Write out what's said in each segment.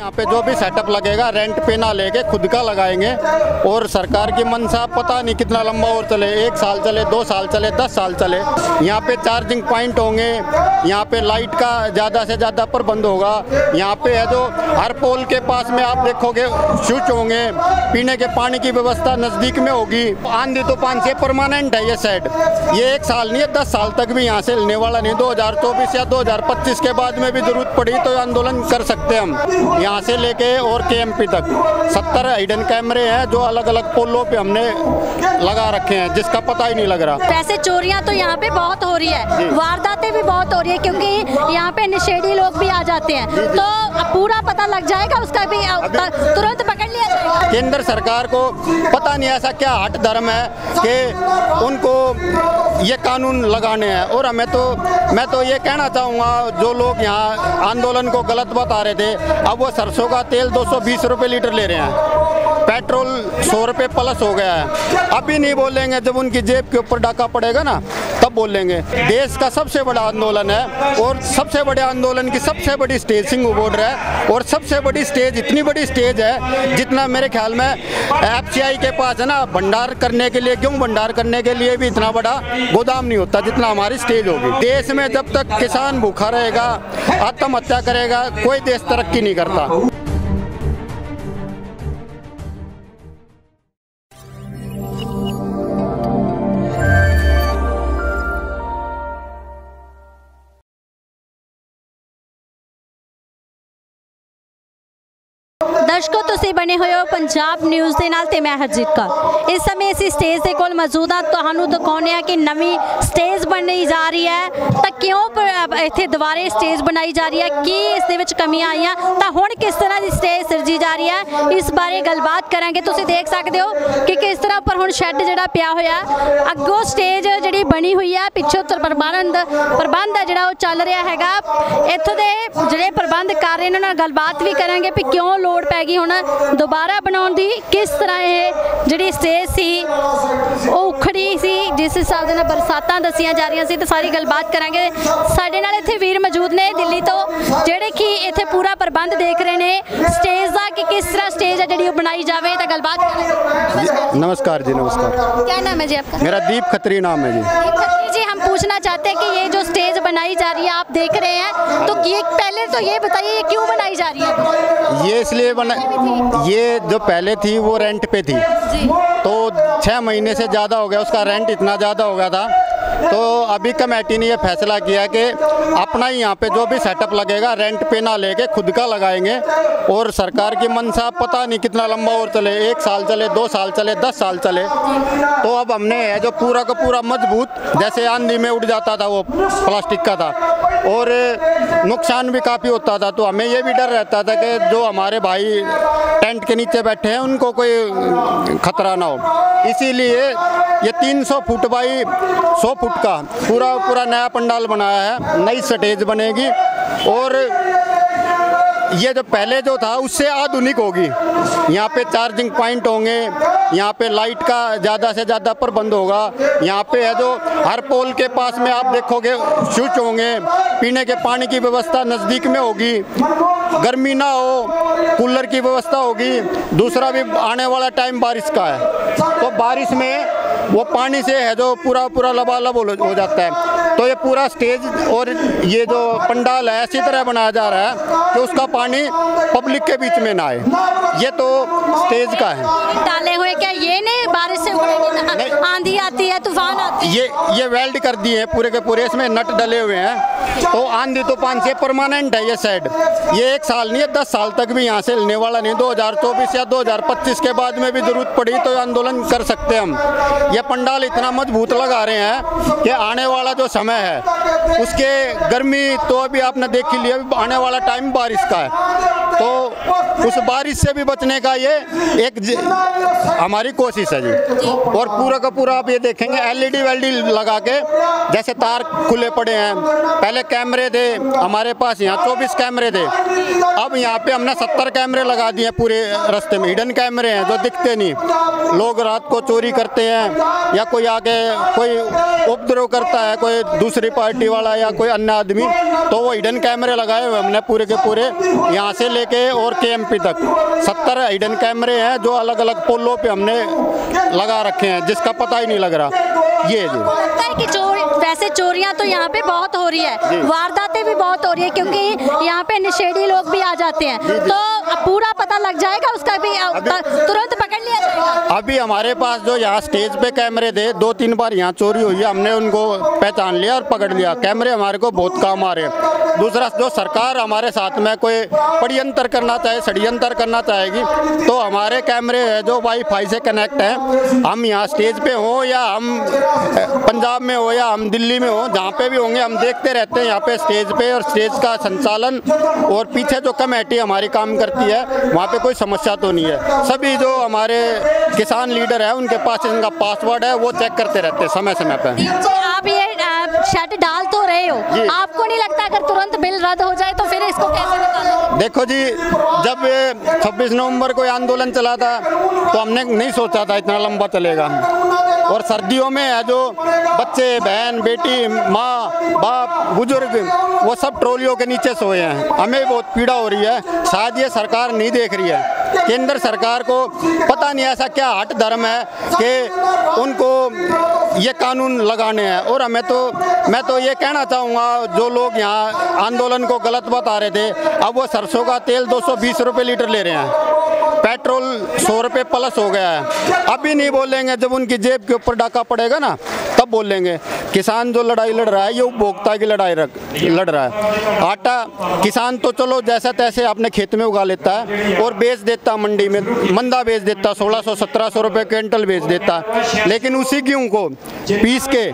यहाँ पे जो भी सेटअप लगेगा रेंट पे ना लेके खुद का लगाएंगे और सरकार की मंशा पता नहीं कितना लंबा और चले, 1 साल चले, 2 साल चले, 10 साल चले। यहाँ पे चार्जिंग पॉइंट होंगे, यहाँ पे लाइट का ज़्यादा से ज़्यादा प्रबंध होगा। यहाँ पे है जो हर पोल के पास में आप देखोगे स्विच होंगे, पीने के पानी की व्यवस्था नज़दीक में होगी। आंधी तूफान से परमानेंट है ये शेड, ये 1 साल नहीं है 10 साल तक भी यहाँ से हिलने वाला नहीं। 2024 या 2025 के बाद में भी जरूरत पड़ी तो आंदोलन कर सकते हैं हम। यहाँ से लेके और KMP तक 70 हिडन कैमरे हैं जो अलग अलग पोलों पे हमने लगा रखे हैं, जिसका पता ही नहीं लग रहा। वैसे चोरियां तो यहाँ पे बहुत हो रही है, वारदातें भी बहुत हो रही है, क्योंकि यहाँ पे नशेड़ी लोग भी आ जाते हैं, तो पूरा पता लग जाएगा उसका भी, तुरंत पकड़ लिया जाएगा। केंद्र सरकार को पता नहीं ऐसा क्या हट धर्म है कि उनको ये कानून लगाने हैं। और मैं तो ये कहना चाहूँगा जो लोग यहाँ आंदोलन को गलत बता रहे थे, अब वो सरसों का तेल 220 रुपये लीटर ले रहे हैं, पेट्रोल 100 रुपये प्लस हो गया है। अभी नहीं बोलेंगे, जब उनकी जेब के ऊपर डाका पड़ेगा ना तब बोलेंगे। देश का सबसे बड़ा आंदोलन है और सबसे बड़े आंदोलन की सबसे बड़ी स्टेज सिंह बॉर्डर है, और सबसे बड़ी स्टेज, इतनी बड़ी स्टेज है जितना मेरे ख्याल में FCI के पास है ना, भंडार करने के लिए, गेहूँ भंडार करने के लिए भी इतना बड़ा गोदाम नहीं होता जितना हमारी स्टेज होगी। देश में जब तक किसान भूखा रहेगा, आत्महत्या करेगा, कोई देश तरक्की नहीं करता। दर्शकों तुसीं बने हुए हो पंजाब न्यूज़ ਦੇ ਨਾਲ ਤੇ ਮੈਂ ਹਰਜੀਤ ਕੌਰ। ਇਸ ਸਮੇਂ ਅਸੀਂ ਸਟੇਜ ਦੇ ਕੋਲ ਮੌਜੂਦ ਹਾਂ, ਤੁਹਾਨੂੰ ਦਿਖਾਉਂਦੇ ਹਾਂ ਕਿ ਨਵੀਂ ਸਟੇਜ ਬਣਨੀ ਜਾ ਰਹੀ ਹੈ ਤਾਂ ਕਿਉਂ ਇੱਥੇ ਦੁਬਾਰੇ ਸਟੇਜ ਬਣਾਈ ਜਾ ਰਹੀ ਹੈ, ਕੀ ਇਸ ਦੇ ਵਿੱਚ ਕਮੀਆਂ ਆਈਆਂ ਤਾਂ ਹੁਣ ਕਿਸ ਤਰ੍ਹਾਂ ਦੀ ਸਟੇਜ ਸਿਰਜੀ ਜਾ ਰਹੀ ਹੈ, ਇਸ ਬਾਰੇ ਗੱਲਬਾਤ ਕਰਾਂਗੇ। ਤੁਸੀਂ ਦੇਖ ਸਕਦੇ ਹੋ ਕਿ ਕਿਸ ਤਰ੍ਹਾਂ ਉੱਪਰ ਹੁਣ ਸ਼ੈੱਡ ਜਿਹੜਾ ਪਿਆ ਹੋਇਆ, ਅੱਗੋਂ ਸਟੇਜ ਜਿਹੜੀ ਬਣੀ ਹੋਈ ਹੈ, ਪਿੱਛੋਂ ਪ੍ਰਬੰਧ ਹੈ ਜਿਹੜਾ ਉਹ ਚੱਲ ਰਿਹਾ ਹੈਗਾ। ਇੱਥੋਂ ਦੇ ਜਿਹੜੇ ਪ੍ਰਬੰਧ ਕਰ ਰਹੇ ਨੇ ਉਹਨਾਂ ਨਾਲ ਗੱਲਬਾਤ ਵੀ ਕਰਾਂਗੇ ਵੀ ਕਿਉਂ ਲੋੜ ਪੈ ਗਈ ਹੁਣ ਦੁਬਾਰਾ ਬਣਾਉਣ ਦੀ, ਕਿਸ ਤਰ੍ਹਾਂ ਇਹ ਜਿਹੜੀ ਸਟੇਜ ਸੀ ਉਹ ਉਖੜੀ ਸੀ, ਜਿਸ ਹਿਸਾਬ ਦੇ ਨਾਲ ਬਰਸਾਤਾਂ ਦੱਸੀਆਂ ਜਾ ਰਹੀਆਂ ਸੀ, ਤੇ ਸਾਰੀ ਗੱਲਬਾਤ ਕਰਾਂਗੇ। ਸਾਡੇ ਨਾਲ ਇੱਥੇ ਵੀਰ ਮੌਜੂਦ ਨੇ ਦਿੱਲੀ ਤੋਂ, ਜਿਹੜੇ ਕਿ ਇੱਥੇ ਪੂਰਾ ਪ੍ਰਬੰਧ ਦੇਖ ਰਹੇ ਨੇ ਸਟੇਜ ਦਾ ਕਿ ਕਿਸ ਤਰ੍ਹਾਂ ਸਟੇਜ ਹੈ ਜਿਹੜੀ ਉਹ ਬਣਾਈ ਜਾਵੇ, ਤਾਂ ਗੱਲਬਾਤ ਕਰਾਂਗੇ। नमस्कार जी, नमस्कार। क्या नाम है जी आपका? मेरा दीप खत्री नाम है जी। खत्री जी, हम पूछना चाहते हैं कि ये जो स्टेज बनाई जा रही है आप देख रहे हैं, तो ये पहले तो ये बताइए ये क्यों बनाई जा रही है? ये इसलिए ये जो पहले थी वो रेंट पे थी जी। तो 6 महीने से ज़्यादा हो गया, उसका रेंट इतना ज़्यादा हो गया था, तो अभी कमेटी ने ये फैसला किया कि अपना ही यहाँ पे जो भी सेटअप लगेगा रेंट पे ना लेके खुद का लगाएंगे। और सरकार की मंशा पता नहीं कितना लंबा और चले, 1 साल चले, 2 साल चले, 10 साल चले। तो अब हमने है जो पूरा का पूरा मजबूत, जैसे आंधी में उड़ जाता था वो प्लास्टिक का था और नुकसान भी काफ़ी होता था, तो हमें ये भी डर रहता था कि जो हमारे भाई टेंट के नीचे बैठे हैं उनको कोई खतरा ना हो। इसीलिए ये 300 फुट बाई 100 फुट का पूरा नया पंडाल बनाया है, नई स्टेज बनेगी और ये जो पहले जो था उससे आधुनिक होगी। यहाँ पे चार्जिंग पॉइंट होंगे, यहाँ पे लाइट का ज़्यादा से ज़्यादा प्रबंध होगा। यहाँ पे है जो हर पोल के पास में आप देखोगे स्विच होंगे, पीने के पानी की व्यवस्था नज़दीक में होगी, गर्मी ना हो कूलर की व्यवस्था होगी। दूसरा भी आने वाला टाइम बारिश का है, तो बारिश में वो पानी से है जो पूरा लबालब हो जाता है। तो ये पूरा स्टेज और ये जो पंडाल है ऐसी तरह बनाया जा रहा है कि उसका पानी पब्लिक के बीच में ना आए। ये तो स्टेज का है। डाले हुए क्या ये नहीं बारिश से उड़ेगी, आंधी आती है, तूफान आती है, ये वेल्ड कर दिए हैं पूरे के पूरे, इसमें नट डले हुए हैं, तो आंधी तूफान से परमानेंट है ये शेड। ये 1 साल नहीं है 10 साल तक भी यहाँ से हिलने वाला नहीं। 2024 या 2025 के बाद में भी जरूरत पड़ी तो आंदोलन कर सकते हैं हम। ये पंडाल इतना मजबूत लगा रहे हैं कि आने वाला जो समय है उसके गर्मी तो अभी आपने देख ही लिया, आने वाला टाइम बारिश का है, तो उस बारिश से भी बचने का ये एक हमारी कोशिश है जी। और पूरा का पूरा आप ये देखेंगे एलईडी वेलडी लगा के, जैसे तार खुले पड़े हैं। पहले कैमरे थे हमारे पास, यहाँ 24 कैमरे थे, अब यहाँ पे हमने 70 कैमरे लगा दिए पूरे रास्ते में। हिडन कैमरे हैं जो दिखते नहीं। लोग रात को चोरी करते हैं या कोई आके कोई उपद्रव करता है, कोई दूसरी पार्टी वाला या कोई अन्य आदमी, तो वो हिडन कैमरे लगाए हुए हमने पूरे के पूरे, यहाँ से लेके और केएमपी तक 70 हिडन कैमरे हैं जो अलग अलग पोलों पे हमने लगा रखे हैं, जिसका पता ही नहीं लग रहा। ये जी लगता है कि वैसे चोरियां तो यहाँ पे बहुत हो रही है, वारदातें भी बहुत हो रही है, क्योंकि यहाँ पे नशेड़ी लोग भी आ जाते हैं, तो पूरा पता लग जाएगा उसका भी, तुरंत पकड़ लिया जाएगा। अभी हमारे पास जो यहाँ स्टेज पे कैमरे थे, 2-3 बार यहाँ चोरी हुई है, हमने उनको पहचान लिया और पकड़ लिया। कैमरे हमारे को बहुत काम आ रहे हैं। दूसरा, जो सरकार हमारे साथ में कोई षड्यंत्र करना चाहे, षड्यंत्र करना चाहेगी, तो हमारे कैमरे है जो वाईफाई से कनेक्ट है। हम यहाँ स्टेज पे हो या हम पंजाब में हो या हम दिल्ली में हो, जहाँ पे भी होंगे हम देखते रहते हैं यहाँ पे स्टेज पे, और स्टेज का संचालन और पीछे जो कमेटी हमारी काम करती है वहाँ पे कोई समस्या तो नहीं है। सभी जो हमारे किसान लीडर है उनके पास इनका पासवर्ड है, वो चेक करते रहते हैं समय समय पे। आप ये शर्ट डाल तो रहे हो, आपको नहीं लगता अगर तुरंत बिल रद्द हो जाए तो फिर इसको कैसे निकालोगे? देखो जी, जब 26 नवंबर को आंदोलन चला था तो हमने नहीं सोचा था इतना लंबा चलेगा। और सर्दियों में है जो बच्चे, बहन, बेटी, माँ, बाप, बुजुर्ग, वो सब ट्रॉलियों के नीचे सोए हैं। हमें बहुत पीड़ा हो रही है। शायद ये सरकार नहीं देख रही है। केंद्र सरकार को पता नहीं ऐसा क्या हट धर्म है कि उनको ये कानून लगाने हैं। और मैं तो ये कहना चाहूँगा, जो लोग यहाँ आंदोलन को गलत बता रहे थे, अब वो सरसों का तेल 220 रुपये लीटर ले रहे हैं, पेट्रोल 100 रुपये प्लस हो गया है। अभी नहीं बोलेंगे, जब उनकी जेब के ऊपर डाका पड़ेगा ना तब बोलेंगे। किसान जो लड़ाई लड़ रहा है ये उपभोक्ता की लड़ाई लड़ रहा है। आटा किसान तो चलो जैसा तैसे अपने खेत में उगा लेता है और बेच देता मंडी में, मंदा बेच देता, 1600-1700 रुपये क्विंटल बेच देता। लेकिन उसी गेहूँ को पीस के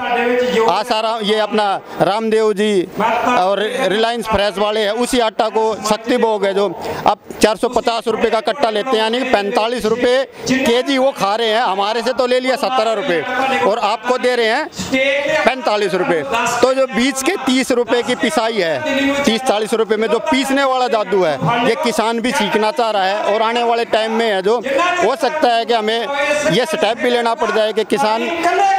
आसाराम, ये अपना रामदेव जी और रिलायंस फ्रेश वाले हैं, उसी आटा को शक्ति भोग है जो अब 450 रुपये का कट्टा लेते हैं, यानी 45 रुपये केजी वो खा रहे हैं। हमारे से तो ले लिया 17 रुपये और आपको दे रहे हैं 45 रुपये। तो जो बीच के 30 रुपये की पिसाई है, 30-40 रुपये में जो पीसने वाला जादू है, ये किसान भी सीखना चाह रहा है। और आने वाले टाइम में है जो हो सकता है कि हमें ये स्टेप भी लेना पड़ जाए कि किसान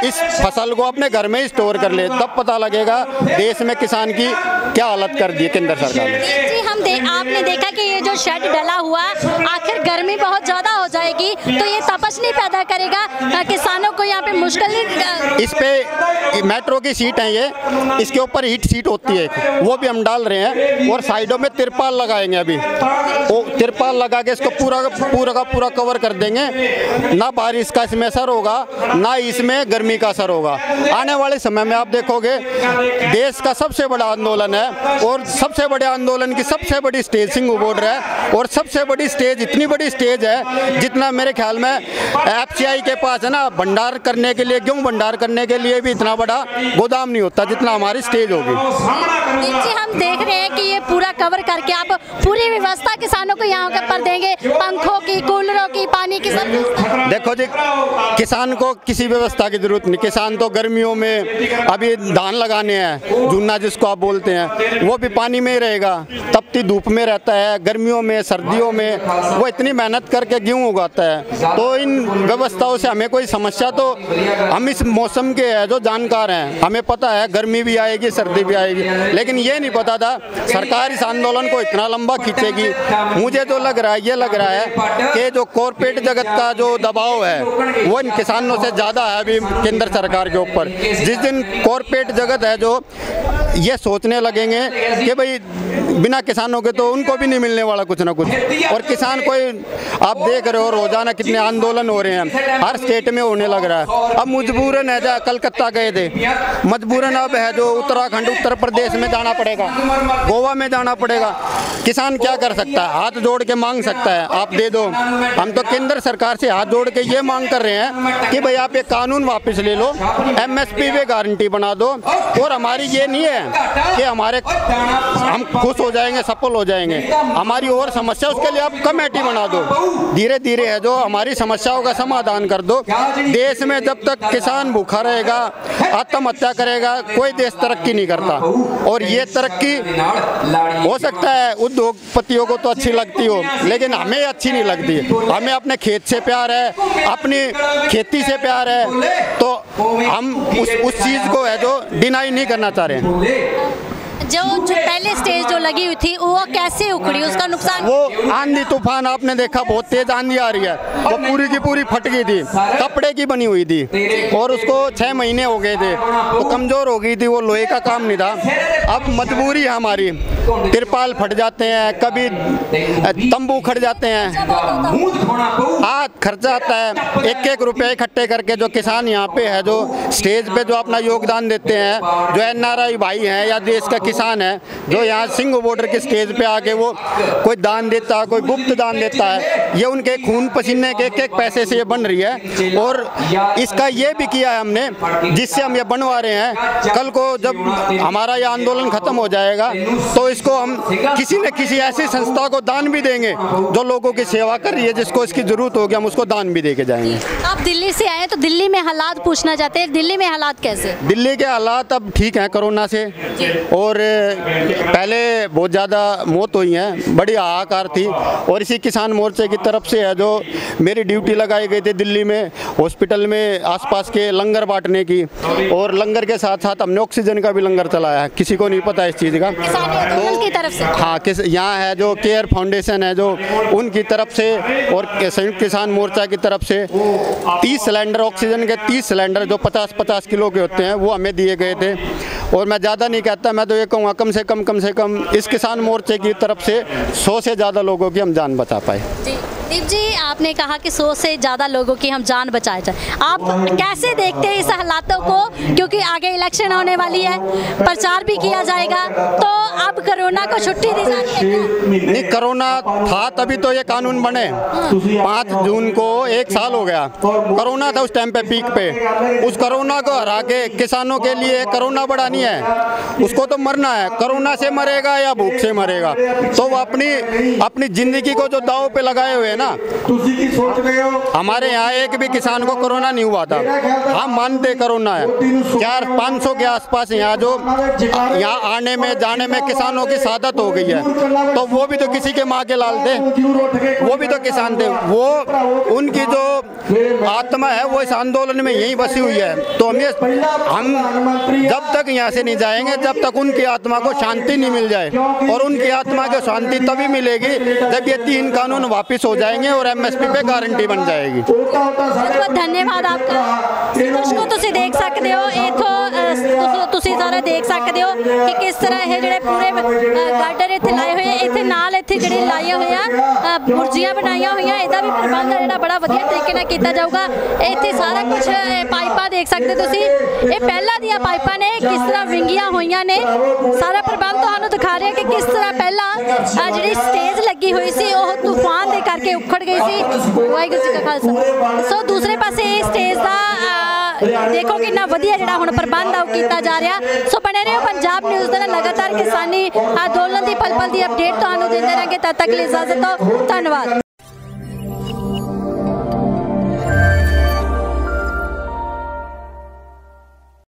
इस फसल को अपने घर में ही स्टोर कर ले, तब पता लगेगा देश में किसान की क्या हालत कर दी है केंद्र सरकार ने। जी, आपने देखा कि ये जो शेड डला हुआ, आखिर गर्मी बहुत ज़्यादा हो जाएगी तो ये तपश नहीं पैदा करेगा, किसानों को यहाँ पे मुश्किल नहीं। इस पे मेट्रो की सीट है, ये इसके ऊपर हीट सीट होती है, वो भी हम डाल रहे हैं। और साइडों में तिरपाल लगाएंगे, अभी वो तिरपाल लगा के इसको पूरा कवर कर देंगे। ना बारिश का इसमें असर होगा, ना इसमें गर्मी का असर होगा। आने वाले समय में आप देखोगे देश का सबसे बड़ा आंदोलन है, और सबसे बड़े आंदोलन की सबसे बड़ी स्टेज सिंह बोल रहा है। और सबसे बड़ी स्टेज, इतनी बड़ी स्टेज है जितना मेरे ख्याल में एफसीआई के पास है ना, भंडार करने के लिए, गेहूं भंडार करने के लिए भी इतना बड़ा गोदाम नहीं होता जितना हमारी स्टेज होगी। जी, हम देख रहे हैं कि ये पूरा कवर करके आप पूरी व्यवस्था किसानों को यहाँ पर देंगे, पंखों की, कूलरों की, पानी की, सब। देखो जी, किसान को किसी व्यवस्था की जरूरत नहीं। किसान तो गर्मियों में अभी धान लगाने हैं, झुन्ना जिसको आप बोलते हैं, वो भी पानी में ही रहेगा, तपती धूप में रहता है। गर्मियों में, सर्दियों में वो इतनी मेहनत करके गेहूँ उगाता है। तो इन व्यवस्थाओं से हमें कोई समस्या, तो हम इस मौसम के है जो जानकार हैं, हमें पता है गर्मी भी आएगी, सर्दी भी आएगी। लेकिन ये नहीं पता था सरकार इस आंदोलन को इतना लंबा खींचेगी। मुझे जो लग रहा है, ये लग रहा है कि जो कॉर्पोरेट जगत का जो दबाव है वो इन किसानों से ज़्यादा है अभी केंद्र सरकार के ऊपर। जिस दिन कॉर्पोरेट जगत है जो ये सोचने लगेंगे कि भाई बिना किसानों के तो उनको भी नहीं मिलने वाला कुछ ना कुछ। और किसान कोई, आप देख रहे हो रोजाना कितने आंदोलन हो रहे हैं, हर स्टेट में होने लग रहा है। अब मजबूरन है, कलकत्ता गए थे, मजबूरन अब है जो उत्तराखंड, उत्तर प्रदेश में जाना पड़ेगा, गोवा में जाना पड़ेगा। किसान क्या कर सकता है? हाथ जोड़ के मांग सकता है, आप दे दो। हम तो केंद्र सरकार से हाथ जोड़ के ये मांग कर रहे हैं कि भाई आप ये कानून वापस ले लो, MSP पे गारंटी बना दो। और हमारी ये नहीं है हैं कि हम खुश हो जाएंगे, सफल हो जाएंगे। हमारी और समस्या, उसके लिए आप कमेटी बना दो, धीरे धीरे है जो हमारी समस्याओं का समाधान कर दो। देश में जब तक किसान भूखा रहेगा, आत्महत्या करेगा, कोई देश तरक्की नहीं करता। और ये तरक्की हो सकता है उद्योगपतियों को तो अच्छी लगती हो, लेकिन हमें अच्छी नहीं लगती। हमें अपने खेत से प्यार है, अपनी खेती से प्यार है, तो हम उस चीज़ को है जो डिनाई नहीं करना चाह रहे हैं। जो पहले स्टेज जो लगी हुई थी वो कैसे उखड़ी, उसका नुकसान? वो आंधी तूफान आपने देखा, बहुत तेज आंधी आ रही है, वो पूरी की पूरी फट गई थी, कपड़े की बनी हुई थी और उसको 6 महीने हो गए थे, तो कमजोर हो गई थी, वो लोहे का काम नहीं था। अब मजबूरी है हमारी, तिरपाल फट जाते हैं, कभी तंबू खड़ जाते हैं, हाथ खर्चा आता है। 1-1 रुपये इकट्ठे करके जो किसान यहाँ पे है, जो स्टेज पे जो अपना योगदान देते हैं, जो NRI भाई हैं या देश का किसान है, जो यहाँ सिंह बॉर्डर के स्टेज पे आके वो कोई दान देता है, कोई गुप्त दान देता है, ये उनके खून पसीने के 1-1 पैसे से ये बन रही है। और इसका ये भी किया है हमने, जिससे हम ये बनवा रहे हैं। कल को जब हमारा ये आंदोलन खत्म हो जाएगा तो इसको हम किसी न किसी ऐसी संस्था को दान भी देंगे जो लोगों की सेवा कर रही है, जिसको इसकी जरूरत होगी, हम उसको दान भी दे के जाएंगे। आप दिल्ली से आए तो दिल्ली में हालात पूछना चाहते हैं, दिल्ली में हालात कैसे? दिल्ली के हालात अब ठीक हैं कोरोना से, और पहले बहुत ज़्यादा मौत हुई हैं, बड़ी हाहाकार थी। और इसी किसान मोर्चे की तरफ से है जो मेरी ड्यूटी लगाई गई थी दिल्ली में हॉस्पिटल में आसपास के लंगर बांटने की, और लंगर के साथ साथ हमने ऑक्सीजन का भी लंगर चलाया है। किसी को नहीं पता इस चीज़ का, तो की तरफ से हाँ, यहाँ है जो केयर फाउंडेशन है जो उनकी तरफ से, और संयुक्त किसान मोर्चा की तरफ से 30 सिलेंडर ऑक्सीजन के 30 सिलेंडर जो 50-50 किलो के होते हैं वो हमें दिए गए थे। और मैं ज़्यादा नहीं कहता, मैं तो ये कहूँगा कम से कम इस किसान मोर्चे की तरफ से 100 से ज़्यादा लोगों की हम जान बचा पाए। दीप जी, आपने कहा कि 100 से ज़्यादा लोगों की हम जान बचाए जाए, आप कैसे देखते हैं इस हालातों को? क्योंकि आगे इलेक्शन होने वाली है, प्रचार भी किया जाएगा, तो अब कोरोना को छुट्टी दी जा रही है क्या? नहीं, कोरोना था तभी तो ये कानून बने। 5 जून को 1 साल हो गया, कोरोना था उस टाइम पे, पीक पे। उस कोरोना को हरा के किसानों के लिए कोरोना बड़ा नहीं है, उसको तो मरना है। कोरोना से मरेगा या भूख से मरेगा, तो वो अपनी जिंदगी को जो दांव पे लगाए हुए ना। हमारे यहाँ एक भी किसान को कोरोना नहीं हुआ था, हम मानते कोरोना है। 400-500 के आसपास यहाँ आने में जाने में किसानों की शहादत हो गई है, तो वो भी तो किसी के माँ के लाल थे, वो भी तो किसान थे। वो उनकी जो आत्मा है वो इस आंदोलन में यहीं बसी हुई है। तो हम जब तक यहाँ से नहीं जाएंगे जब तक उनकी आत्मा को शांति नहीं मिल जाए, और उनकी आत्मा को शांति तभी मिलेगी जब ये 3 कानून वापस हो जाएंगे और MSP पे गारंटी बन जाएगी। बहुत धन्यवाद आपका। उसको तुसी देख सकते हो, ਤੁਸੀਂ ਸਾਰੇ ਦੇਖ ਸਕਦੇ ਹੋ ਕਿ ਕਿਸ ਤਰ੍ਹਾਂ ਇਹ ਜਿਹੜੇ ਪੂਰੇ ਗਾਰਡਰ ਇੱਥੇ ਲਾਏ ਹੋਏ, ਇੱਥੇ ਨਾਲ ਇੱਥੇ ਜਿਹੜੇ ਲਾਈਆਂ ਹੋਈਆਂ ਬੁਰਜੀਆਂ ਬਣਾਈਆਂ ਹੋਈਆਂ, ਇਹਦਾ ਵੀ ਪ੍ਰਬੰਧ ਜਿਹੜਾ ਬੜਾ ਵਧੀਆ ਤਰੀਕੇ ਨਾਲ ਕੀਤਾ ਜਾਊਗਾ। ਇੱਥੇ ਸਾਰਾ ਕੁਝ ਪਾਈਪਾਂ ਦੇਖ ਸਕਦੇ ਤੁਸੀਂ, ਇਹ ਪਹਿਲਾਂ ਦੀਆਂ ਪਾਈਪਾਂ ਨੇ, ਕਿਸ ਤਰ੍ਹਾਂ ਵਿੰਗੀਆਂ ਹੋਈਆਂ ਨੇ। ਸਾਰਾ ਪ੍ਰਬੰਧ ਤੁਹਾਨੂੰ ਦਿਖਾ ਰਿਹਾ ਕਿ ਕਿਸ ਤਰ੍ਹਾਂ ਪਹਿਲਾਂ ਜਿਹੜੀ ਸਟੇਜ ਲੱਗੀ ਹੋਈ ਸੀ ਉਹ ਤੂਫਾਨ ਦੇ ਕਰਕੇ ਉਖੜ ਗਈ ਸੀ। ਵਾਹਿਗੁਰੂ ਜੀ ਕਾ ਖਾਲਸਾ। ਸੋ ਦੂਸਰੇ ਪਾਸੇ ਇਹ ਸਟੇਜ ਦਾ देखो कितना वधिया जिहड़ा हुण प्रबंध आ किया जा रहा। सो बने रहो पंजाब न्यूज़ दे नाल, लगातार किसानी आंदोलन की पल पल की अपडेट तुहानूं देंदे रहांगे। तद तक लिए इजाजत दो, धन्यवाद।